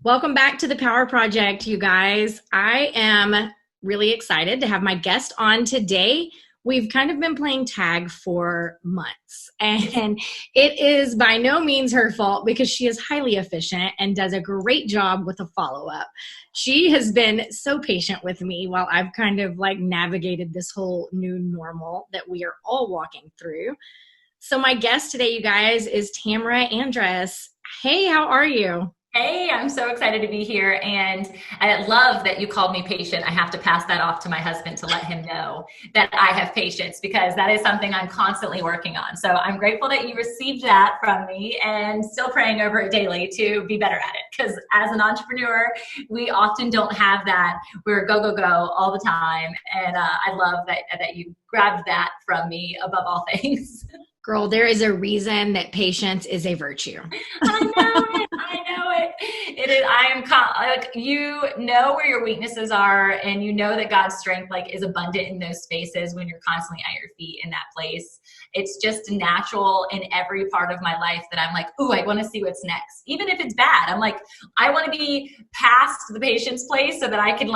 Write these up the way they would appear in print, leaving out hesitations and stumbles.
Welcome back to the Power Project, you guys. I am really excited to have my guest on today. We've kind of been playing tag for months, and it is by no means her fault because she is highly efficient and does a great job with a follow-up. She has been so patient with me while I've kind of like navigated this whole new normal that we are all walking through. So my guest today, you guys, is Tamra Andress. Hey, how are you? Hey, I'm so excited to be here. And I love that you called me patient. I have to pass that off to my husband to let him know that I have patience because that is something I'm constantly working on. So I'm grateful that you received that from me and still praying over it daily to be better at it. Because as an entrepreneur, we often don't have that. We're go, go, go all the time. And I love that you grabbed that from me above all things. Girl, there is a reason that patience is a virtue. I know it. I know it. It is. Like, you know where your weaknesses are, and you know that God's strength is abundant in those spaces when you're constantly at your feet in that place. It's just natural in every part of my life that I'm like, ooh, I want to see what's next. Even if it's bad, I'm like, I want to be past the patience place so that I can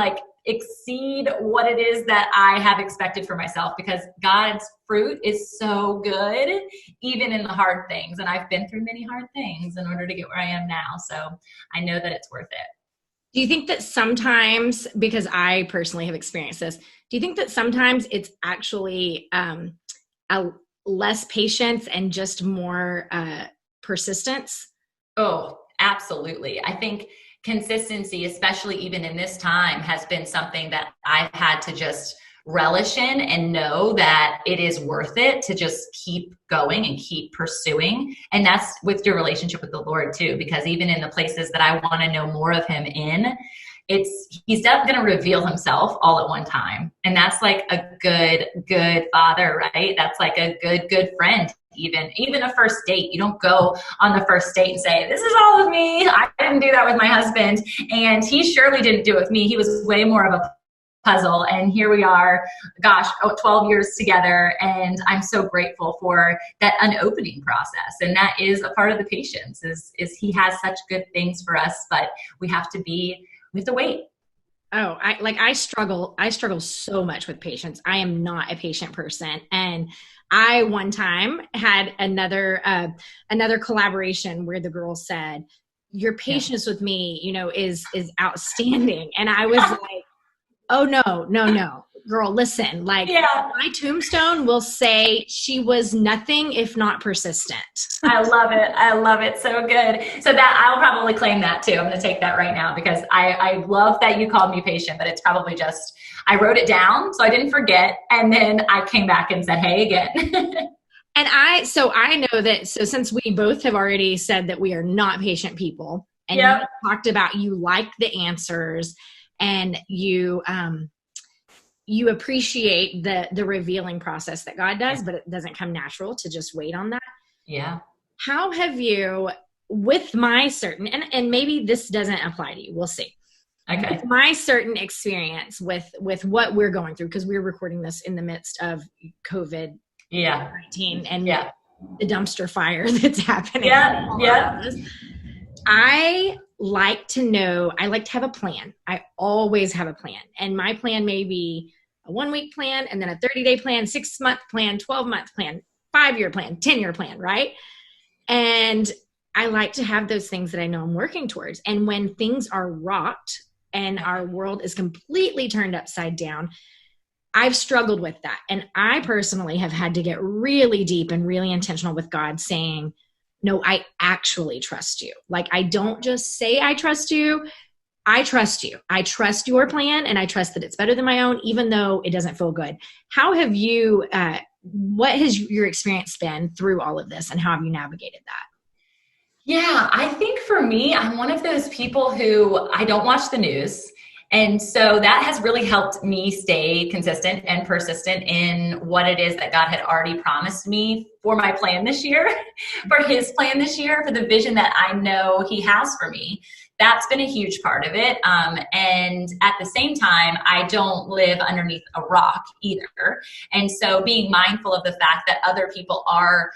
exceed what it is that I have expected for myself, because God's fruit is so good, even in the hard things. And I've been through many hard things in order to get where I am now. So I know that it's worth it. Do you think that sometimes, because I personally have experienced this, do you think that sometimes it's actually a less patience and just more persistence? Oh, absolutely. I think consistency, especially even in this time, has been something that I've had to just relish in and know that it is worth it to just keep going and keep pursuing. And that's with your relationship with the Lord too, because even in the places that I want to know more of him in, he's definitely going to reveal himself all at one time. And that's like a good father, right? That's like a good friend. Even a first date, you don't go on the first date and say, this is all of me. I didn't do that with my husband, and he surely didn't do it with me. He was way more of a puzzle, and here we are, 12 years together, and I'm so grateful for that unopening process. And that is a part of the patience, is he has such good things for us, but we have to wait. Oh, I struggle so much with patience. I am not a patient person. And I one time had another collaboration where the girl said, your patience with me, is outstanding. And I was like, oh no, girl, listen, my tombstone will say she was nothing if not persistent. I love it. So good. So that I'll probably claim that too. I'm going to take that right now because I love that you called me patient, but it's probably just, I wrote it down so I didn't forget. And then I came back and said, hey, again. And I know that, so since we both have already said that we are not patient people, and you talked about you like the answers and you appreciate the revealing process that God does, but it doesn't come natural to just wait on that. Yeah. How have you, with my certain, and maybe this doesn't apply to you, we'll see. Okay. With my certain experience with what we're going through, because we're recording this in the midst of COVID-19 and the dumpster fire that's happening. Yeah. I like to have a plan. I always have a plan. And my plan may be a 1-week plan, and then a 30-day plan, 6-month plan, 12-month plan, 5-year plan, 10-year plan, right? And I like to have those things that I know I'm working towards. And when things are rocked and our world is completely turned upside down, I've struggled with that. And I personally have had to get really deep and really intentional with God, saying, no, I actually trust you. I don't just say I trust you. I trust you. I trust your plan, and I trust that it's better than my own, even though it doesn't feel good. How have you, what has your experience been through all of this, and how have you navigated that? Yeah, I think for me, I'm one of those people who I don't watch the news. And so that has really helped me stay consistent and persistent in what it is that God had already promised me for my plan this year, for his plan this year, for the vision that I know he has for me. That's been a huge part of it. And at the same time, I don't live underneath a rock either. And so being mindful of the fact that other people are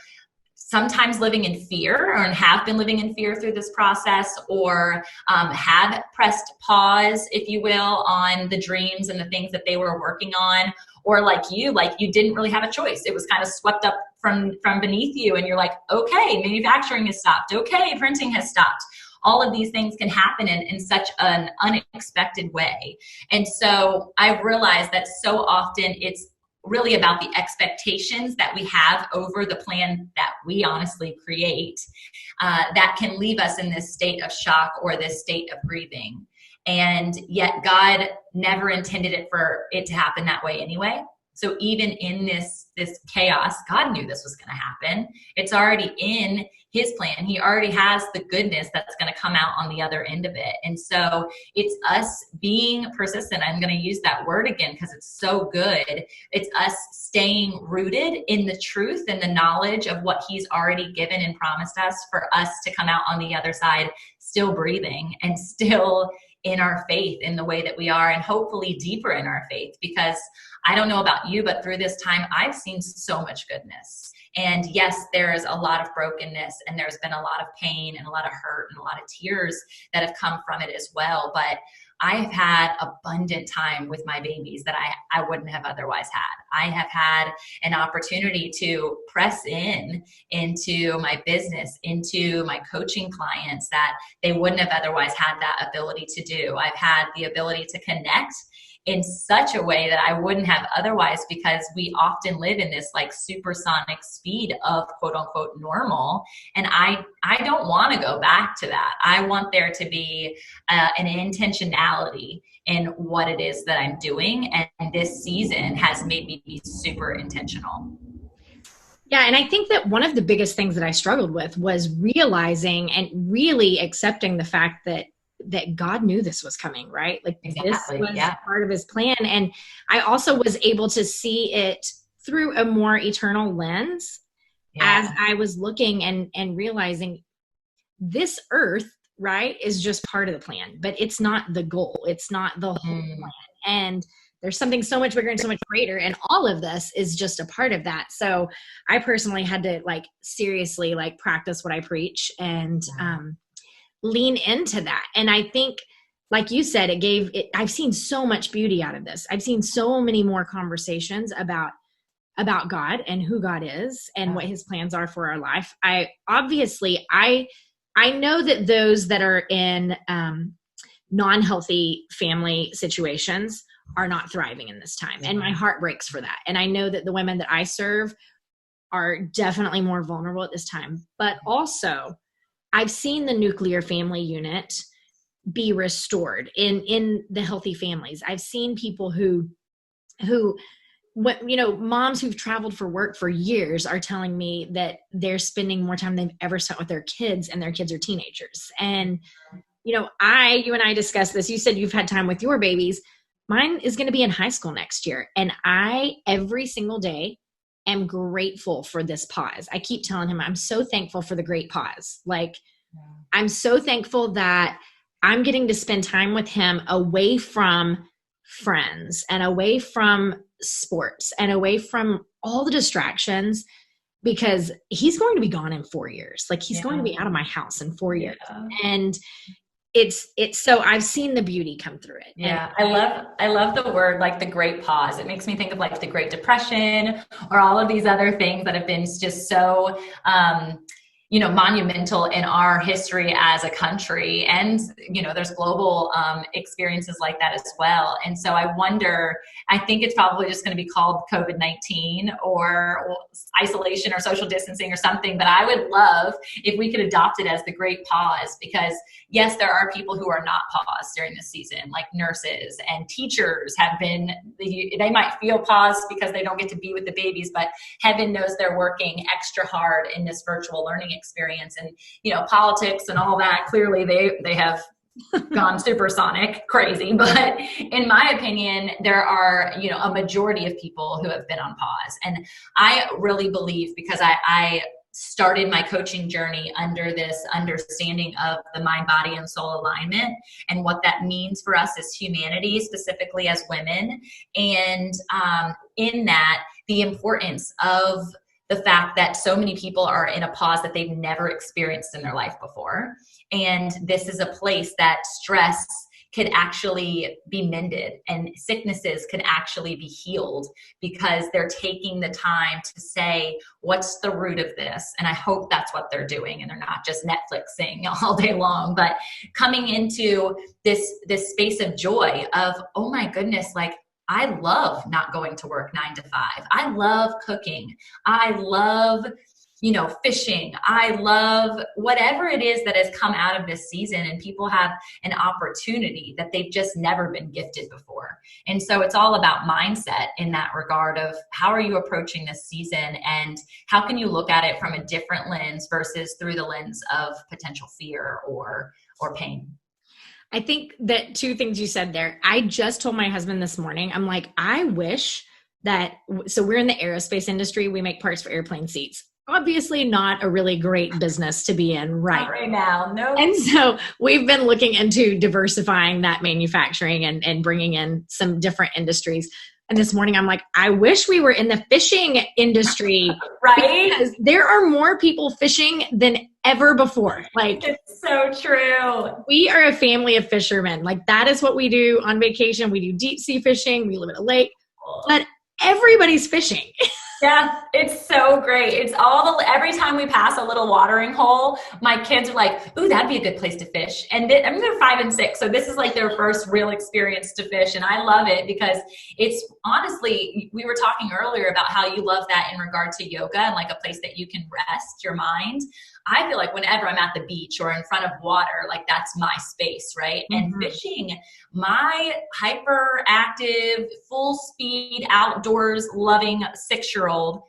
sometimes living in fear or have been living in fear through this process, or have pressed pause, if you will, on the dreams and the things that they were working on, or like you didn't really have a choice. It was kind of swept up from beneath you, and you're like, okay, manufacturing has stopped. Okay, printing has stopped. All of these things can happen in such an unexpected way. And so I've realized that so often it's really about the expectations that we have over the plan that we honestly create, that can leave us in this state of shock or this state of grieving. And yet God never intended it for it to happen that way anyway. So even in this chaos, God knew this was going to happen. It's already in his plan. He already has the goodness that's going to come out on the other end of it. And so it's us being persistent. I'm going to use that word again because it's so good. It's us staying rooted in the truth and the knowledge of what he's already given and promised us, for us to come out on the other side still breathing and still in our faith in the way that we are, and hopefully deeper in our faith. Because I don't know about you, but through this time, I've seen so much goodness. And yes, there is a lot of brokenness, and there's been a lot of pain and a lot of hurt and a lot of tears that have come from it as well. But I have had abundant time with my babies that I wouldn't have otherwise had. I have had an opportunity to press into my business, into my coaching clients that they wouldn't have otherwise had that ability to do. I've had the ability to connect in such a way that I wouldn't have otherwise, because we often live in this like supersonic speed of quote unquote normal. And I don't want to go back to that. I want there to be an intentionality in what it is that I'm doing. And this season has made me be super intentional. Yeah. And I think that one of the biggest things that I struggled with was realizing and really accepting the fact that God knew this was coming, right? Like Exactly. This was part of his plan. And I also was able to see it through a more eternal lens as I was looking and realizing this earth, right, is just part of the plan, but it's not the goal. It's not the whole plan. And there's something so much bigger and so much greater. And all of this is just a part of that. So I personally had to like seriously like practice what I preach and, lean into that. And I think, like you said, I've seen so much beauty out of this. I've seen so many more conversations about God and who God is and what his plans are for our life. I know that those that are in non-healthy family situations are not thriving in this time. And my heart breaks for that. And I know that the women that I serve are definitely more vulnerable at this time. But also, I've seen the nuclear family unit be restored in the healthy families. I've seen people who, moms who've traveled for work for years are telling me that they're spending more time than they've ever spent with their kids, and their kids are teenagers. And, you and I discussed this. You said you've had time with your babies. Mine is going to be in high school next year. And every single day, am grateful for this pause. I keep telling him, I'm so thankful for the great pause. Like, I'm so thankful that I'm getting to spend time with him away from friends and away from sports and away from all the distractions, because he's going to be gone in 4 years. Like he's going to be out of my house in 4 years. And it's so I've seen the beauty come through it. Yeah. I love the word, like the great pause. It makes me think of like the Great Depression or all of these other things that have been just so, monumental in our history as a country. And, there's global experiences like that as well. And so I think it's probably just going to be called COVID-19 or isolation or social distancing or something. But I would love if we could adopt it as the great pause, because yes, there are people who are not paused during this season, like nurses and teachers they might feel paused because they don't get to be with the babies, but heaven knows they're working extra hard in this virtual learning experience. And, politics and all that, clearly they have gone supersonic crazy. But in my opinion, there are, a majority of people who have been on pause. And I really believe, because I started my coaching journey under this understanding of the mind, body, and soul alignment and what that means for us as humanity, specifically as women. And in that, the importance of the fact that so many people are in a pause that they've never experienced in their life before. And this is a place that stress could actually be mended and sicknesses could actually be healed because they're taking the time to say, what's the root of this? And I hope that's what they're doing. And they're not just Netflixing all day long, but coming into this space of joy of, oh my goodness, like I love not going to work 9 to 5. I love cooking. I love fishing. I love whatever it is that has come out of this season, and people have an opportunity that they've just never been gifted before. And so it's all about mindset in that regard of how are you approaching this season and how can you look at it from a different lens versus through the lens of potential fear or pain. I think that two things you said there. I just told my husband this morning, I'm like, I wish that, so we're in the aerospace industry. We make parts for airplane seats. Obviously not a really great business to be in right now. No. And so we've been looking into diversifying that manufacturing and bringing in some different industries. And this morning I'm like, I wish we were in the fishing industry. Right? Because there are more people fishing than ever before. Like, it's so true. We are a family of fishermen. Like that is what we do on vacation. We do deep sea fishing. We live at a lake, but everybody's fishing. Yeah, it's so great. It's every time we pass a little watering hole, my kids are like, ooh, that'd be a good place to fish. And they're 5 and 6. So this is like their first real experience to fish. And I love it because it's honestly, we were talking earlier about how you love that in regard to yoga and like a place that you can rest your mind. I feel like whenever I'm at the beach or in front of water, like that's my space, right? Mm-hmm. And fishing, my hyperactive, full speed, outdoors loving 6-year-old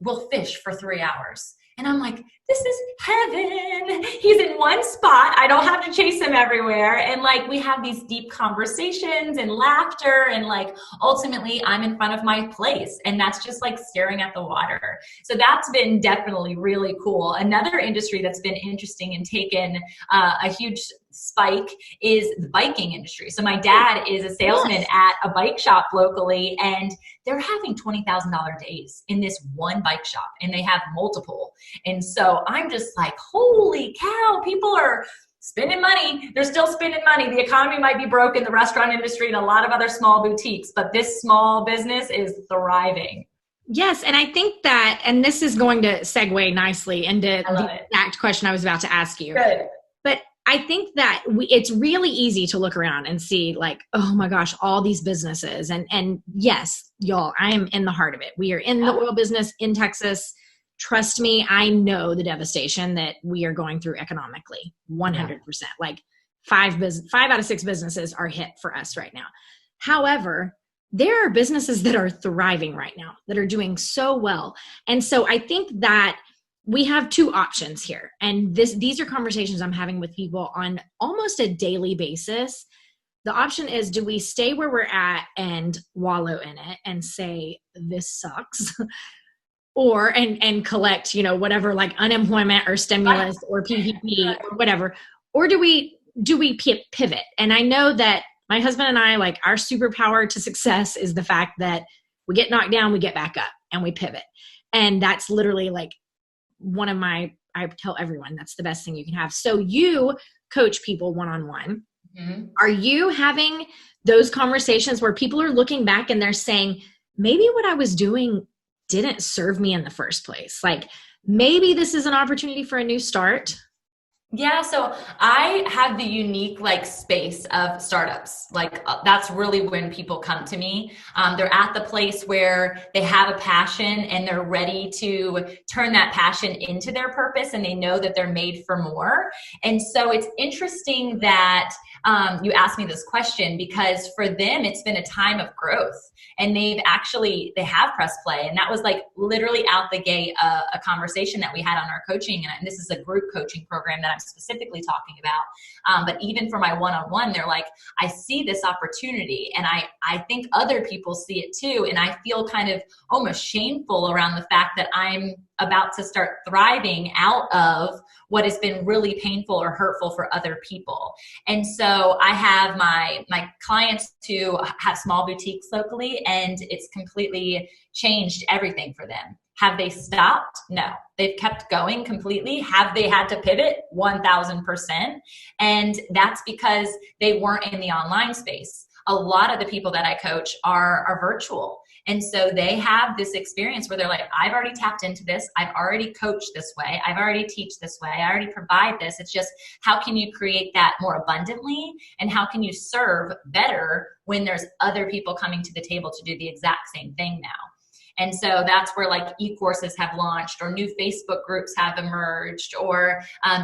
will fish for 3 hours. And I'm like, this is heaven. He's in one spot. I don't have to chase him everywhere. And like, we have these deep conversations and laughter. And like, ultimately I'm in front of my place. And that's just like staring at the water. So that's been definitely really cool. Another industry that's been interesting and taken a huge spike is the biking industry. So my dad is a salesman at a bike shop locally, and they're having $20,000 days in this one bike shop, and they have multiple. And so I'm just like, holy cow, people are spending money. They're still spending money. The economy might be broke in the restaurant industry and a lot of other small boutiques, but this small business is thriving. Yes. And I think that, and this is going to segue nicely into the exact question I was about to ask you. Good. But I think that it's really easy to look around and see like, oh my gosh, all these businesses. And yes, y'all, I am in the heart of it. We are in the oil business in Texas. Trust me, I know the devastation that we are going through economically, 100%. Like 5 out of 6 businesses are hit for us right now. However, there are businesses that are thriving right now, that are doing so well. And so I think that we have 2 options here. And these are conversations I'm having with people on almost a daily basis. The option is, do we stay where we're at and wallow in it and say, this sucks? Or, and collect, whatever, like unemployment or stimulus or PPP or whatever. Or do we pivot? And I know that my husband and I, like, our superpower to success is the fact that we get knocked down, we get back up and we pivot. And that's literally like I tell everyone that's the best thing you can have. So you coach people one-on-one. Mm-hmm. Are you having those conversations where people are looking back and they're saying, maybe what I was doing didn't serve me in the first place? Like maybe this is an opportunity for a new start? Yeah, so I have the unique like space of startups. Like that's really when people come to me. They're at the place where they have a passion and they're ready to turn that passion into their purpose, and they know that they're made for more. And so it's interesting that you asked me this question, because for them it's been a time of growth, and they have press play. And that was like literally out the gate a conversation that we had on our coaching, and this is a group coaching program that I'm specifically talking about. But even for my one-on-one, they're like, I see this opportunity, and I think other people see it too. And I feel kind of almost shameful around the fact that I'm about to start thriving out of what has been really painful or hurtful for other people. And so I have my clients who have small boutiques locally, and it's completely changed everything for them. Have they stopped? No. They've kept going completely. Have they had to pivot? 1000%. And that's because they weren't in the online space. A lot of the people that I coach are virtual. And so they have this experience where they're like, I've already tapped into this. I've already coached this way. I've already teach this way. I already provide this. It's just, how can you create that more abundantly? And how can you serve better when there's other people coming to the table to do the exact same thing now? And so that's where like e-courses have launched, or new Facebook groups have emerged, or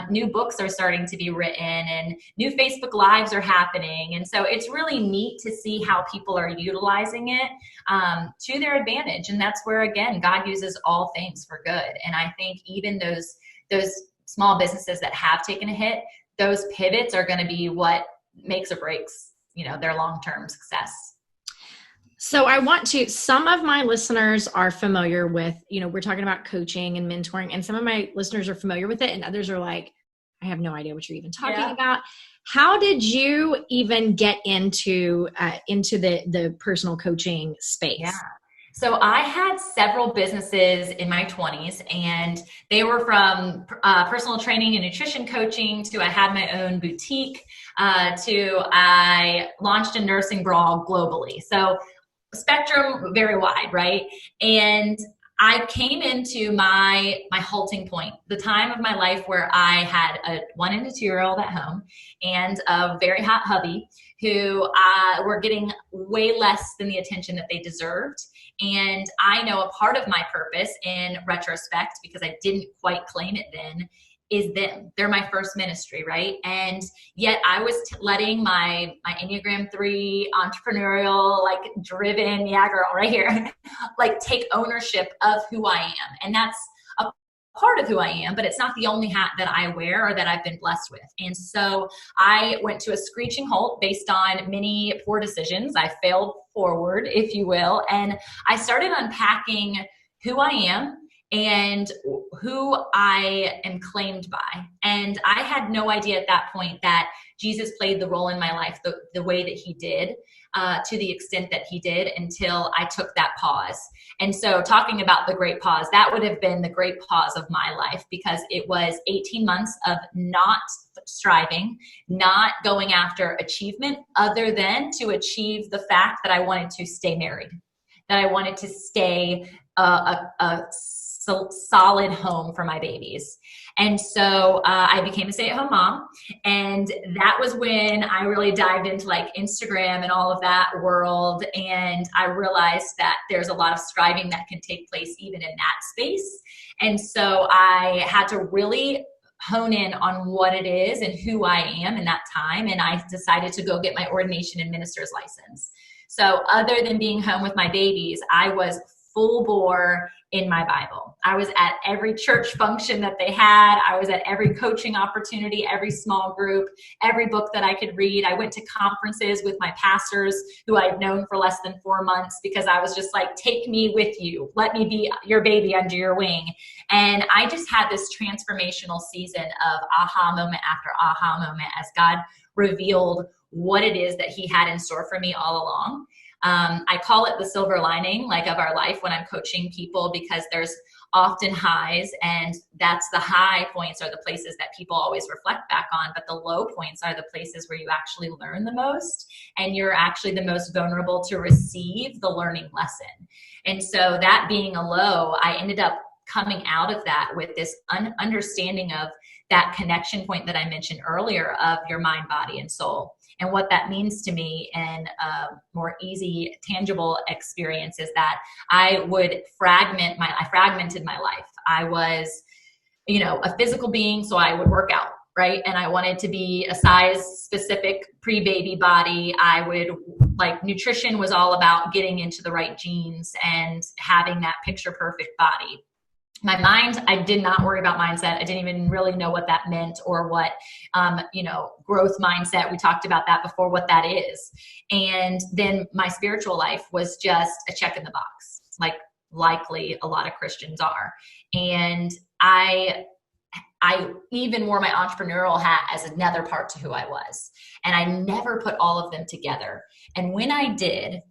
new books are starting to be written, and new Facebook Lives are happening. And so it's really neat to see how people are utilizing it to their advantage. And that's where, again, God uses all things for good. And I think even those small businesses that have taken a hit, those pivots are going to be what makes or breaks, their long-term success. So some of my listeners are familiar with, we're talking about coaching and mentoring, and some of my listeners are familiar with it, and others are like, I have no idea what you're even talking about. How did you even get into the personal coaching space? Yeah. So I had several businesses in my 20s, and they were from personal training and nutrition coaching to I had my own boutique to I launched a nursing blog globally. So spectrum very wide, right? And I came into my halting point, the time of my life where I had a 1 and a 2-year-old at home and a very hot hubby who were getting way less than the attention that they deserved. And I know a part of my purpose in retrospect, because I didn't quite claim it then, is them. They're my first ministry, right? And yet I was letting my Enneagram 3 entrepreneurial, like driven, yeah girl, right here, like take ownership of who I am. And that's a part of who I am, but it's not the only hat that I wear or that I've been blessed with. And so I went to a screeching halt based on many poor decisions. I failed forward, if you will. And I started unpacking who I am and who I am claimed by. And I had no idea at that point that Jesus played the role in my life the way that he did, to the extent that he did, until I took that pause. And so talking about the great pause, that would have been the great pause of my life, because it was 18 months of not striving, not going after achievement other than to achieve the fact that I wanted to stay married, that I wanted to stay a solid home for my babies. And so I became a stay-at-home mom. And that was when I really dived into like Instagram and all of that world. And I realized that there's a lot of striving that can take place even in that space. And so I had to really hone in on what it is and who I am in that time. And I decided to go get my ordination and minister's license. So other than being home with my babies, I was full bore in my Bible. I was at every church function that they had. I was at every coaching opportunity, every small group, every book that I could read. I went to conferences with my pastors who I'd known for less than 4 months, because I was just like, take me with you. Let me be your baby under your wing. And I just had this transformational season of aha moment after aha moment as God revealed what it is that he had in store for me all along. I call it the silver lining, like, of our life when I'm coaching people, because there's often highs, and that's the high points are the places that people always reflect back on, but the low points are the places where you actually learn the most, and you're actually the most vulnerable to receive the learning lesson. And so that being a low, I ended up coming out of that with this understanding of that connection point that I mentioned earlier of your mind, body, and soul. And what that means to me in a more easy, tangible experience is that I fragmented my life. I was, a physical being, so I would work out, right? And I wanted to be a size specific pre-baby body. Nutrition was all about getting into the right genes and having that picture perfect body. My mind, I did not worry about mindset. I didn't even really know what that meant, or what, growth mindset. We talked about that before, what that is. And then my spiritual life was just a check in the box, like likely a lot of Christians are. And I even wore my entrepreneurial hat as another part to who I was. And I never put all of them together. And when I did,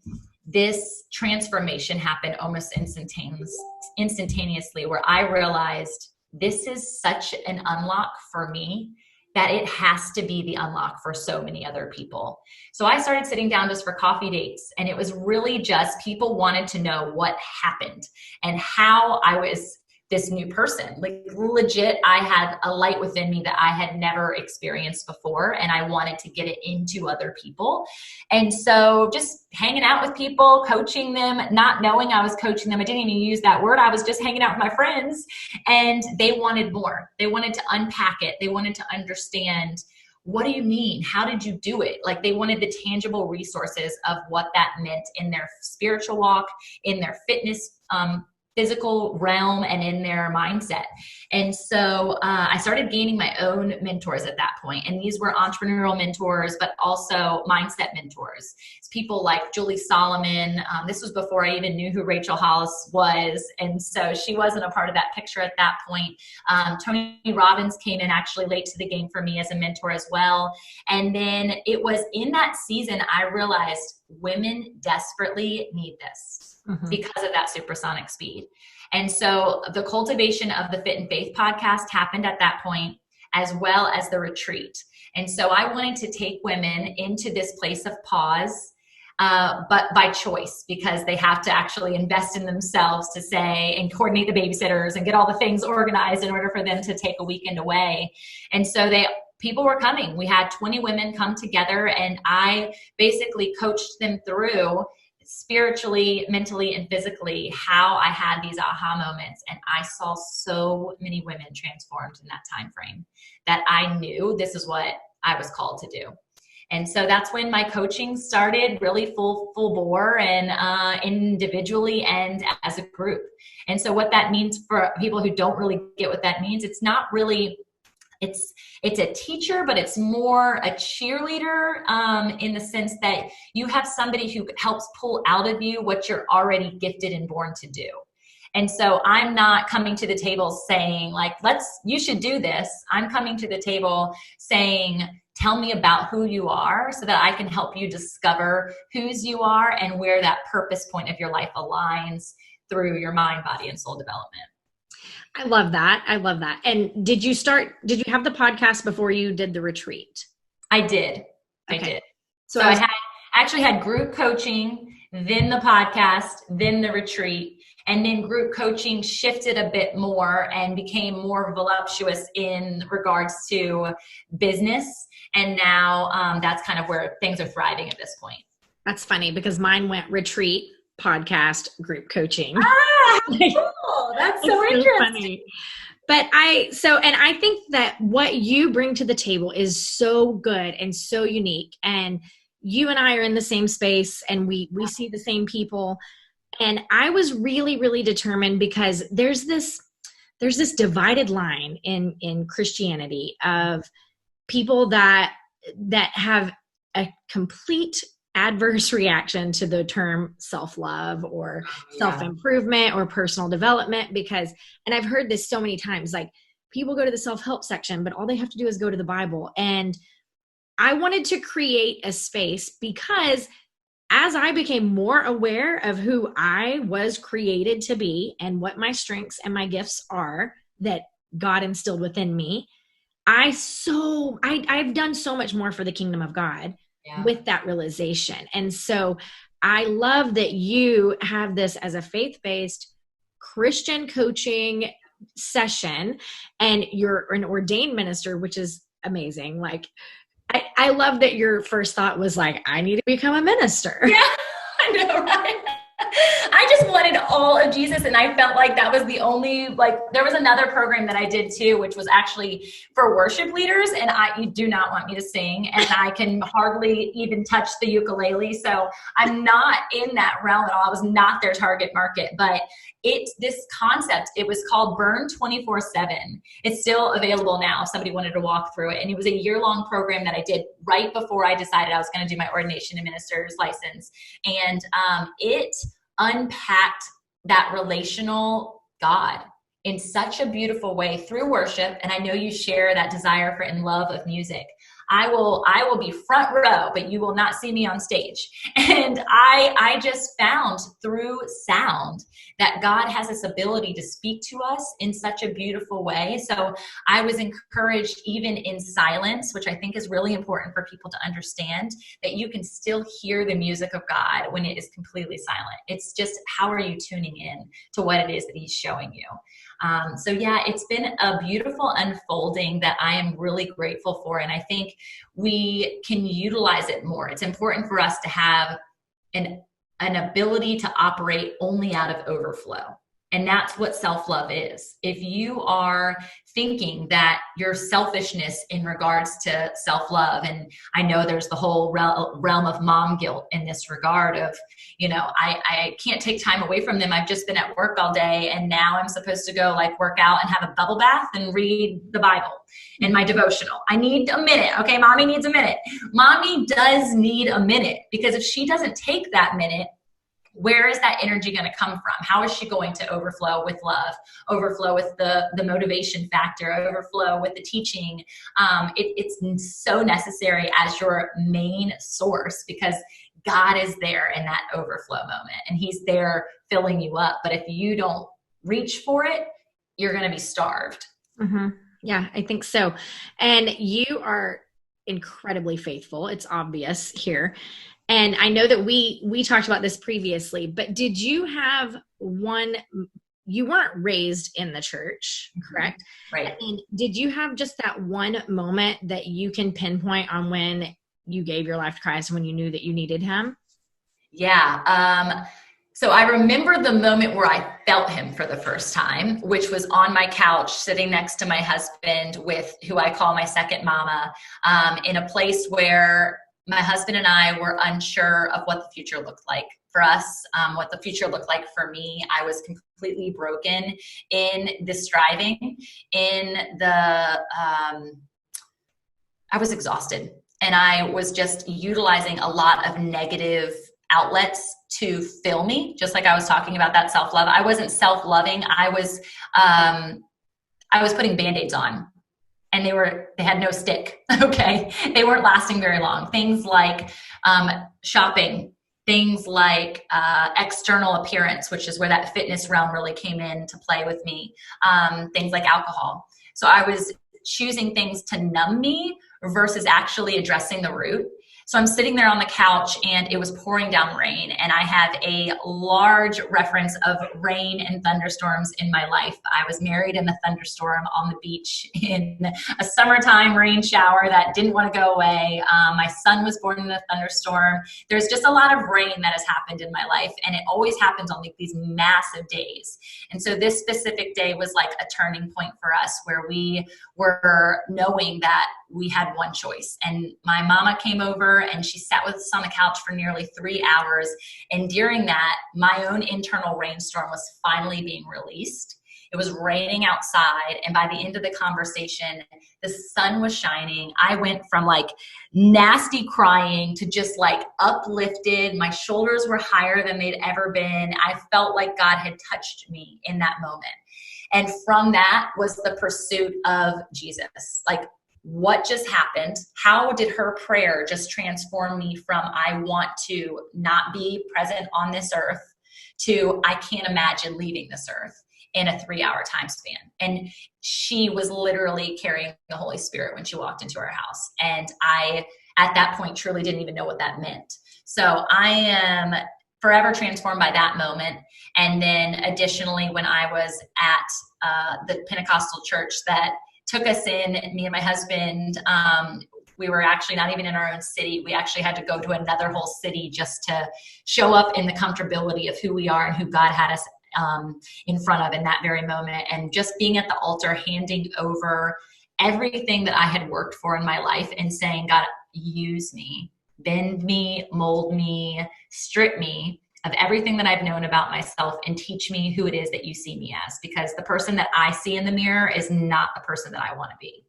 this transformation happened almost instantaneously, where I realized this is such an unlock for me that it has to be the unlock for so many other people. So I started sitting down just for coffee dates, and it was really just people wanted to know what happened and how I was this new person. Like legit, I had a light within me that I had never experienced before, and I wanted to get it into other people. And so just hanging out with people, coaching them, not knowing I was coaching them. I didn't even use that word. I was just hanging out with my friends, and they wanted more. They wanted to unpack it. They wanted to understand, what do you mean? How did you do it? Like they wanted the tangible resources of what that meant in their spiritual walk, in their fitness, physical realm, and in their mindset. And so I started gaining my own mentors at that point. And these were entrepreneurial mentors, but also mindset mentors. It's people like Julie Solomon. This was before I even knew who Rachel Hollis was. And so she wasn't a part of that picture at that point. Tony Robbins came in actually late to the game for me as a mentor as well. And then it was in that season, I realized women desperately need this. Because of that supersonic speed. And so the cultivation of the Fit and Faith podcast happened at that point, as well as the retreat. And so I wanted to take women into this place of pause, but by choice, because they have to actually invest in themselves to say and coordinate the babysitters and get all the things organized in order for them to take a weekend away. And so people were coming. We had 20 women come together, and I basically coached them through spiritually, mentally, and physically how I had these aha moments. And I saw so many women transformed in that time frame that I knew this is what I was called to do. And so that's when my coaching started really full bore, and individually and as a group. And so what that means for people who don't really get what that means, it's not really it's a teacher, but it's more a cheerleader, in the sense that you have somebody who helps pull out of you what you're already gifted and born to do. And so I'm not coming to the table saying like, you should do this. I'm coming to the table saying, tell me about who you are so that I can help you discover whose you are and where that purpose point of your life aligns through your mind, body, and soul development. I love that. I love that. And did you have the podcast before you did the retreat? I did. Okay. I did. So I actually had group coaching, then the podcast, then the retreat, and then group coaching shifted a bit more and became more voluptuous in regards to business. And now that's kind of where things are thriving at this point. That's funny because mine went retreat, podcast, group coaching. Cool. That's so interesting. Funny. But I think that what you bring to the table is so good and so unique. And you and I are in the same space, and we see the same people. And I was really, really determined because there's this divided line in Christianity of people that have a complete adverse reaction to the term self-love or self-improvement or personal development, and I've heard this so many times, like people go to the self-help section, but all they have to do is go to the Bible. And I wanted to create a space because as I became more aware of who I was created to be and what my strengths and my gifts are that God instilled within me, I've done so much more for the kingdom of God. Yeah. With that realization. And so I love that you have this as a faith-based Christian coaching session, and you're an ordained minister, which is amazing. Like, I love that your first thought was like, I need to become a minister. Yeah, I know, right? I just wanted all of Jesus, and I felt like that was the only, there was another program that I did too, which was actually for worship leaders, and you do not want me to sing, and I can hardly even touch the ukulele, so I'm not in that realm at all. I was not their target market, but this concept, it was called Burn 24/7. It's still available now if somebody wanted to walk through it, and it was a year-long program that I did right before I decided I was going to do my ordination and minister's license, and it unpacked that relational God in such a beautiful way through worship. And I know you share that desire for and love of music. I will be front row, but you will not see me on stage. And I just found through sound that God has this ability to speak to us in such a beautiful way. So I was encouraged, even in silence, which I think is really important for people to understand, that you can still hear the music of God when it is completely silent. It's just, how are you tuning in to what it is that he's showing you? So yeah, it's been a beautiful unfolding that I am really grateful for. And I think we can utilize it more. It's important for us to have an ability to operate only out of overflow. And that's what self-love is. If you are thinking that your selfishness in regards to self-love, and I know there's the whole realm of mom guilt in this regard of, I can't take time away from them. I've just been at work all day, and now I'm supposed to go like work out and have a bubble bath and read the Bible and my devotional. I need a minute. Okay, mommy needs a minute. Mommy does need a minute, because if she doesn't take that minute, where is that energy going to come from? How is she going to overflow with love, overflow with the motivation factor, overflow with the teaching? It's so necessary as your main source, because God is there in that overflow moment, and he's there filling you up. But if you don't reach for it, you're going to be starved. Mm-hmm. Yeah, I think so. And you are incredibly faithful. It's obvious here. And I know that we talked about this previously, but did you have you weren't raised in the church, correct? Right. And did you have just that one moment that you can pinpoint on when you gave your life to Christ, when you knew that you needed him? Yeah. So I remember the moment where I felt him for the first time, which was on my couch, sitting next to my husband, with who I call my second mama, in a place where my husband and I were unsure of what the future looked like for us, what the future looked like for me. I was completely broken in the striving, I was exhausted, and I was just utilizing a lot of negative outlets to fill me, just like I was talking about that self-love. I wasn't self-loving. I was putting Band-Aids on. And they had no stick. Okay. They weren't lasting very long. Things like shopping, things like external appearance, which is where that fitness realm really came in to play with me. Things like alcohol. So I was choosing things to numb me versus actually addressing the root. So I'm sitting there on the couch, and it was pouring down rain, and I have a large reference of rain and thunderstorms in my life. I was married in a thunderstorm on the beach in a summertime rain shower that didn't want to go away. My son was born in a thunderstorm. There's just a lot of rain that has happened in my life, and it always happens on like these massive days. And so this specific day was like a turning point for us, where we were knowing that we had one choice. And my mama came over, and she sat with us on the couch for nearly 3 hours. And during that, my own internal rainstorm was finally being released. It was raining outside. And by the end of the conversation, the sun was shining. I went from like nasty crying to just like uplifted. My shoulders were higher than they'd ever been. I felt like God had touched me in that moment. And from that was the pursuit of Jesus. Like, what just happened? How did her prayer just transform me from I want to not be present on this earth to I can't imagine leaving this earth in a 3-hour time span? And she was literally carrying the Holy Spirit when she walked into our house. And I, at that point, truly didn't even know what that meant. So I am forever transformed by that moment. And then additionally, when I was at the Pentecostal church that took us in, me and my husband, we were actually not even in our own city. We actually had to go to another whole city just to show up in the comfortability of who we are and who God had us in front of in that very moment. And just being at the altar, handing over everything that I had worked for in my life and saying, God, use me, bend me, mold me, strip me of everything that I've known about myself, and teach me who it is that you see me as, because the person that I see in the mirror is not the person that I want to be.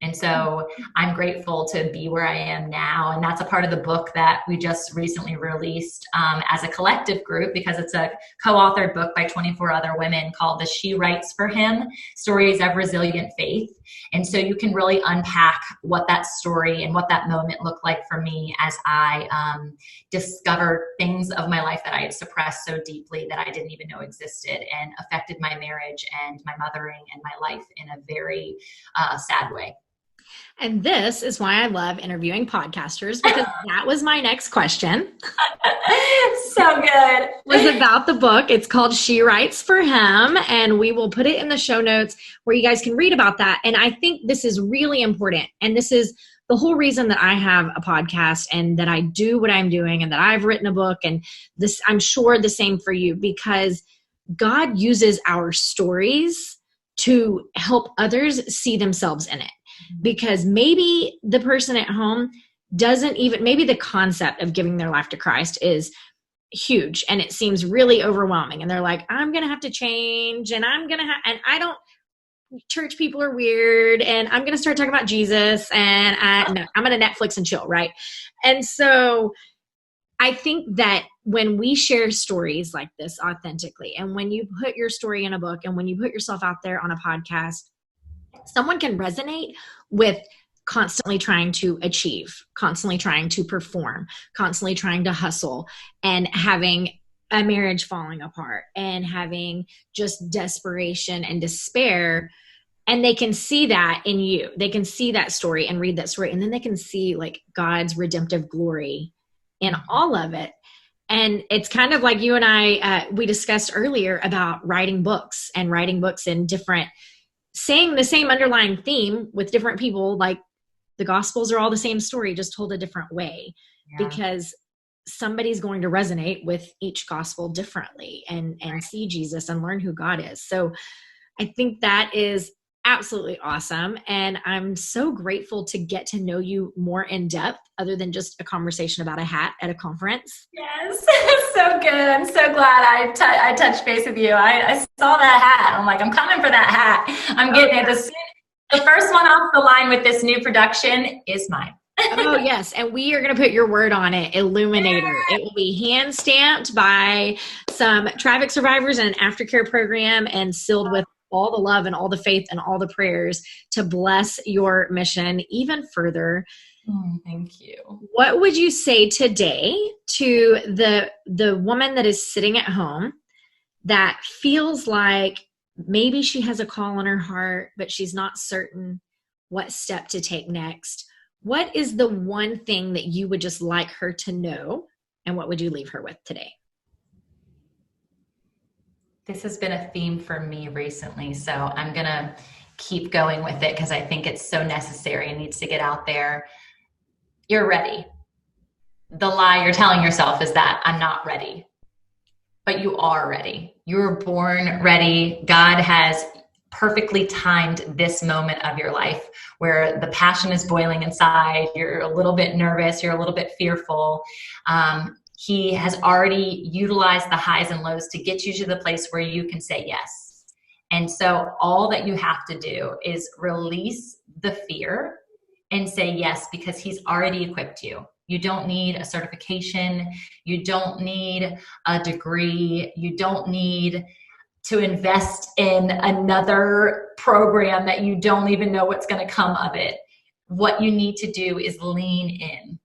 And so I'm grateful to be where I am now. And that's a part of the book that we just recently released as a collective group, because it's a co-authored book by 24 other women called The She Writes for Him, Stories of Resilient Faith. And so you can really unpack what that story and what that moment looked like for me as I discovered things of my life that I had suppressed so deeply that I didn't even know existed, and affected my marriage and my mothering and my life in a very sad way. And this is why I love interviewing podcasters, because that was my next question. So good. Was about the book. It's called She Writes for Him, and we will put it in the show notes where you guys can read about that. And I think this is really important. And this is the whole reason that I have a podcast and that I do what I'm doing and that I've written a book. And this, I'm sure the same for you, because God uses our stories to help others see themselves in it. Because maybe the person at home doesn't even, maybe the concept of giving their life to Christ is huge and it seems really overwhelming. And they're like, I'm going to have to change, and church people are weird, and I'm going to start talking about Jesus, and I'm going to Netflix and chill. Right. And so I think that when we share stories like this authentically, and when you put your story in a book, and when you put yourself out there on a podcast, someone can resonate with constantly trying to achieve, constantly trying to perform, constantly trying to hustle, and having a marriage falling apart, and having just desperation and despair. And they can see that in you. They can see that story and read that story. And then they can see like God's redemptive glory in all of it. And it's kind of like you and I, we discussed earlier about writing books in different, saying the same underlying theme with different people. Like the Gospels are all the same story, just told a different way, because somebody's going to resonate with each gospel differently and see Jesus and learn who God is. So I think that is absolutely awesome. And I'm so grateful to get to know you more in depth, other than just a conversation about a hat at a conference. Yes, so good. I'm so glad I touched base with you. I saw that hat. I'm like, I'm coming for that hat. I'm getting it. The first one off the line with this new production is mine. Oh, yes. And we are going to put your word on it, Illuminator. It will be hand stamped by some traffic survivors in an aftercare program, and sealed with all the love and all the faith and all the prayers to bless your mission even further. Thank you. What would you say today to the woman that is sitting at home that feels like maybe she has a call on her heart, but she's not certain what step to take next? What is the one thing that you would just like her to know, and what would you leave her with today? This has been a theme for me recently, so I'm going to keep going with it because I think it's so necessary and needs to get out there. You're ready. The lie you're telling yourself is that I'm not ready, but you are ready. You were born ready. God has perfectly timed this moment of your life where the passion is boiling inside. You're a little bit nervous. You're a little bit fearful. He has already utilized the highs and lows to get you to the place where you can say yes. And so all that you have to do is release the fear and say yes, because he's already equipped you. You don't need a certification. You don't need a degree. You don't need to invest in another program that you don't even know what's going to come of it. What you need to do is lean in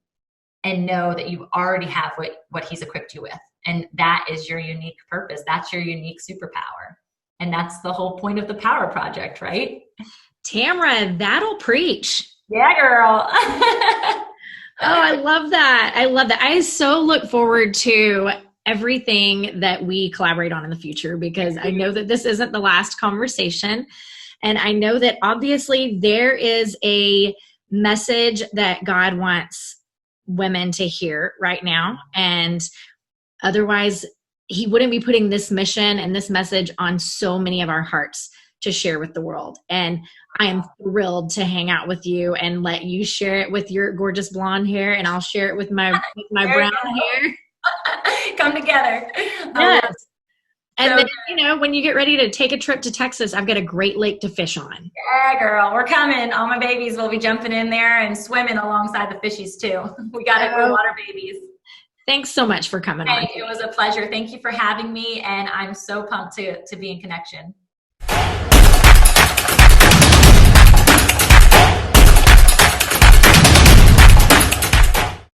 and know that you already have what he's equipped you with. And that is your unique purpose. That's your unique superpower. And that's the whole point of the Power Project, right? Tamra, that'll preach. Yeah, girl. Oh, I love that. I love that. I so look forward to everything that we collaborate on in the future, because I know that this isn't the last conversation. And I know that obviously there is a message that God wants women to hear right now. And otherwise, he wouldn't be putting this mission and this message on so many of our hearts to share with the world. And I am thrilled to hang out with you and let you share it with your gorgeous blonde hair, and I'll share it with my brown hair. Come together. Yes. And So, then, when you get ready to take a trip to Texas, I've got a great lake to fish on. yeah, girl, we're coming. All my babies will be jumping in there and swimming alongside the fishies too. We got it. We're Oh, water babies. thanks so much for coming on Hey, it today. was a pleasure. Thank you for having me, and I'm so pumped to be in connection.